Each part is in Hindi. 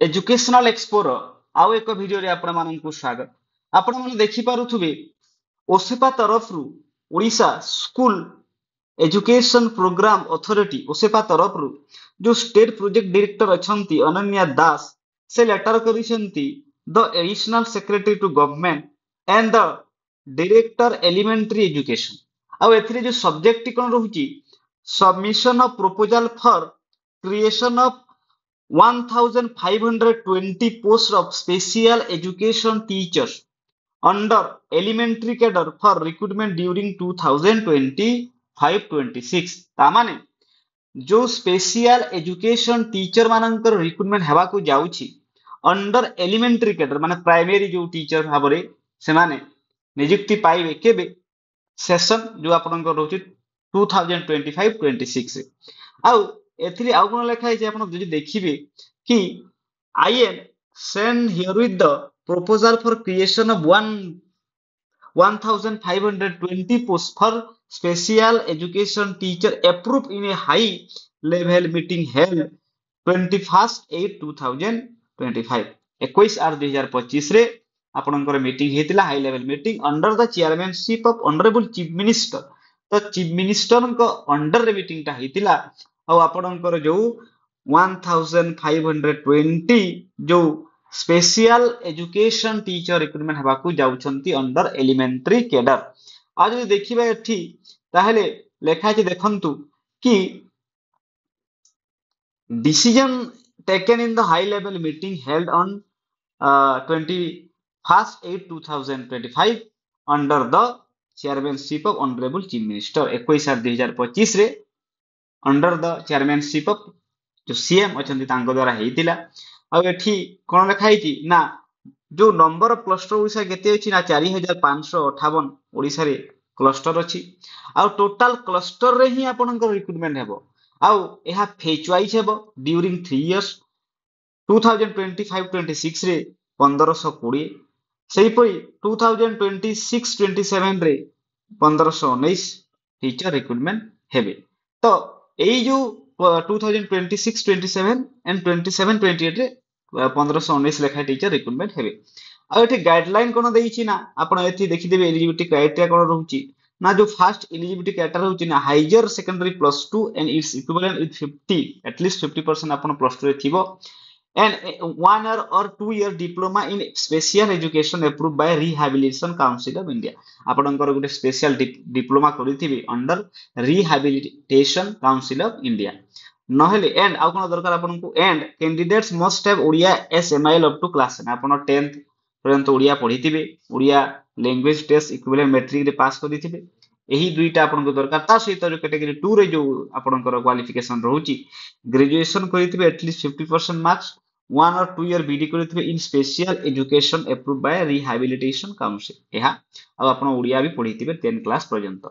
एजुकेशनल एक्सपोर आउ एक वीडियो रे आपण माननकु स्वागत। आपण माने देखि पारुथुबे ओसेपा तरफरु Odisha school education programme authority OSEPA तरफरु जो स्टेट प्रोजेक्ट डायरेक्टर अछंती अनन्या दास से लेटर करिसेंती the additional secretary to government and the director elementary education. आउ एथिरे जो सब्जेक्ट कोन रहुची submission of proposal for creation of 1520 posts of special education teachers under elementary cadre for recruitment during 2025-26। तामाने जो स्पेशल एजुकेशन टीचर मानकर रिक्रुटमेंट हेबा को जाउछि अंडर एलिमेंटरी कैडर माने प्राइमरी जो टीचर भाबरे से माने नियुक्ति पाइबे केबे सेशन जो आपनकर रहउछि 2025-26 आउ एथिरे आउ कोन लेखा है आपण যদি देखिबे कि I am send here with the proposal for creation of 1520 posts for special education teacher approved in a high level meeting held 21/8/2025 21/8/2025 रे आपनकर मीटिंग हेतिला high level meeting under the chairmanship of honourable chief minister. तो चीफ मिनिस्टर को अंडर रे मीटिंग टा हेतिला आ आपनकर जो 1520 जो स्पेशल एजुकेशन टीचर रिक्रुटमेंट हेबाकू जाउछंती अंडर एलिमेंटरी कैडर। आज जदि देखिबा एठी ताहेले लेखा छै देखंतु कि decision taken in the high level meeting held on 21/8/2025 under the chairmanship of honorable chief minister 21/2025 रे अंडर द चेयरमैनशिप ऑफ जो सीएम अछंती तांको द्वारा हेतिला। आ एठी कोन लेखा हेची ना जो नंबर ऑफ क्लस्टर ओडिसा केते अछि ना 4558 ओडिसा रे क्लस्टर अछि आ टोटल क्लस्टर रे ही आपनकर रिक्रुटमेंट हेबो आ एहा फेज वाइज हेबो ड्यूरिंग 3 इयर्स 2025-26 रे 1520 सेही पई 2026-27 रे 1519 टीचर रिक्रुटमेंट हेबे। तो एई जो 2026-27 एंड 27-28 रे 1519 लेखा टीचर रिक्रुटमेंट हेबे। आ एठी गाइडलाइन कोन देइछि ना आपण एठी देखि देबे एलिजिबिलिटी क्राइटेरिया कोन रहउछि ना जो फर्स्ट एलिजिबिलिटी क्राइटेरिया रहउछि ना higher secondary +2 and its equivalent with 50 at least 50% आपण +2 रे थिबो and 1 year or 2 year diploma in special education approved by rehabilitation council of india। आपणकर गोटे स्पेशल डिप्लोमा करिथिबे under rehabilitation council of india नहले एंड आ कोन दरकार आपनको and candidates must have Odia as MIL up to class 10 आपण 10th पर्यंत ओडिया पढिथिबे Odia language test equivalent matric रे पास करिथिबे एही दुईटा आपनको दरकार ता सहित जो कैटेगरी 2 रे जो आपणकर क्वालिफिकेशन रहउची ग्रेजुएशन करिथिबे at least 50% marks 1 or 2 year BEd करिथिबे in special education approved by rehabilitation council एहा आ आपण ओडिया भी पढिथिबे 10 क्लास पर्यंत।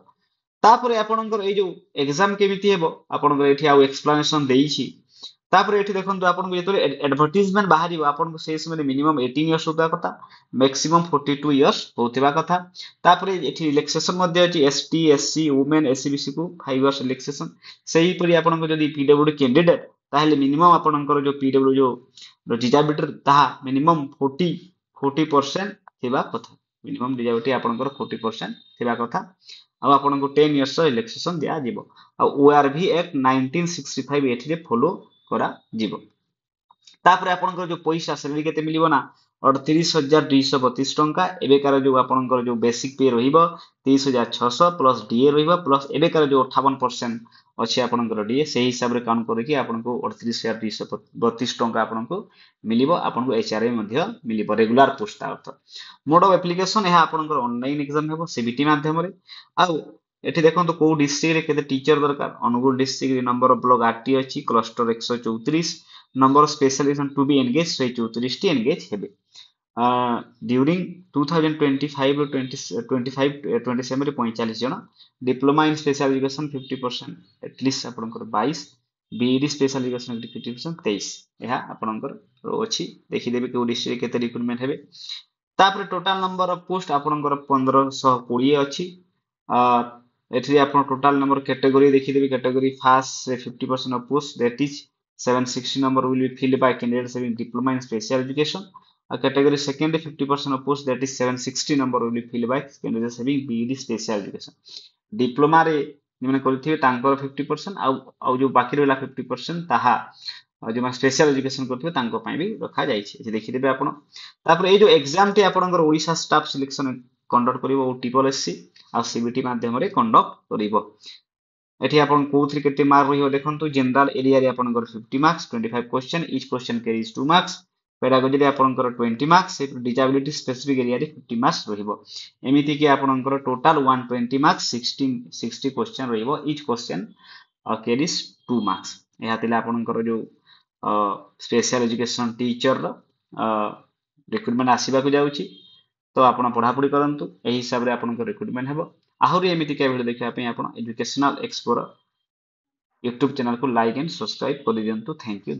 तापरे आपणकर ए जो एग्जाम केमिति हेबो आपणकर एठी आ एक्सप्लेनेशन देइछि। तापरे एठी देखंतु आपनको जेतरे एडवर्टाइजमेंट बाहरिबो आपनको से समय मिनिमम 18 इयर्स होता कथा मैक्सिमम 42 इयर्स होतिबा कथा। तापरे एठी रिलैक्सेशन मध्ये अछि एसटी एससी वुमेन एससीबीसी को 5 इयर्स रिलैक्सेशन। सेही परि आपनको जदी पीडब्ल्यूडी कैंडिडेट ताहेले मिनिमम आपणकर जो पीडब्ल्यू जो डिजाबिलिटी ताहा मिनिमम 40% थिबा कथा मिनिमम डिजाबिलिटी आपणकर 40% थिबा कथा आ आपनको 10 इयर्स रिलैक्सेशन दिया जिवो आ ओआरबी एक्ट 1965 एठी रे फॉलो करा जिवो। तापरे आपणकर जो पैसा सैलरी केते मिलिबो ना 38232 टंका एबेकार जो आपणकर जो बेसिक पे रहिबो 30600 प्लस डीए रहिबो प्लस एबेकार जो 58% अछि आपणकर डीए सेही हिसाब रे काउंट करके आपनको 38232 टंका आपनको मिलिबो आपनको एचआरए मध्ये मिलिबो रेगुलर पोस्ट अर्थ। मोड ऑफ एप्लीकेशन एहा आपणकर ऑनलाइन एग्जाम हेबो सीबीटी माध्यम रे आ एठी देखंतु को डिस्ट्रिक्ट रे केते टीचर दरकार अनुगुल डिस्ट्रिक्ट रे नंबर ऑफ ब्लॉक 8 टी अछि cluster 134 number of specialist to be engage 134 टी एंगेज हेबे ड्यूरिंग 2025-27 रे 45 जन diploma in special education 50% at least आपनकर 22 बीडी स्पेशल एजुकेशन 50% 23 एहा आपनकर अछि देखि देबे के डिस्ट्रिक्ट केते रिक्रुटमेंट हेबे। तापर टोटल नंबर ऑफ पोस्ट आपनकर 1520 अछि एठी आपन टोटल नंबर कैटेगरी देखि देबे कैटेगरी फर्स्ट से 50% of post that is 760 number will be filled by candidates having diploma in special education. Category second 50% of post, that is 760 number will be filled by candidates having BEd special education. Diploma रे निमने करथिबे तांकर 50% आउ जो बाकी रहला 50% ताहा जो स्पेशल एजुकेशन करथिबे तांको पई भी रखा जाई छै जे देखि देबे आपण तापर ए जो एग्जाम टी आपनकर ओडिशा स्टाफ सिलेक्शन कंडक्ट करिवो ओ टीपीएससी आ सीबीटी माध्यम रे कंडक्ट करिवो एठी आपण कोथि केते मार्क रहियो देखंतु जनरल एरिया रे आपनकर 50 marks 25 question each question carries 2 marks pedagogy रे आपनकर 20 मार्क्स डिसेबिलिटी स्पेसिफिक एरिया रे 50 मार्क्स रहिबो एमिति कि आपनकर टोटल 120 मार्क्स 60 क्वेश्चन रहिबो ईच क्वेश्चन कैरीज 2 मार्क्स एहा तिला आपनकर जो स्पेशल एजुकेशन टीचर रिक्रुटमेंट आसीबा को जाउची तो आपण पढ़ापढ़ी करंतु एही हिसाब रे आपनकर रिक्रुटमेंट हेबो आहुरी एमिति के वीडियो देखिया पे आपण एजुकेशनल एक्सप्लोरर यूट्यूब चैनल को लाइक एंड सब्सक्राइब कर दियंतु थैंक यू।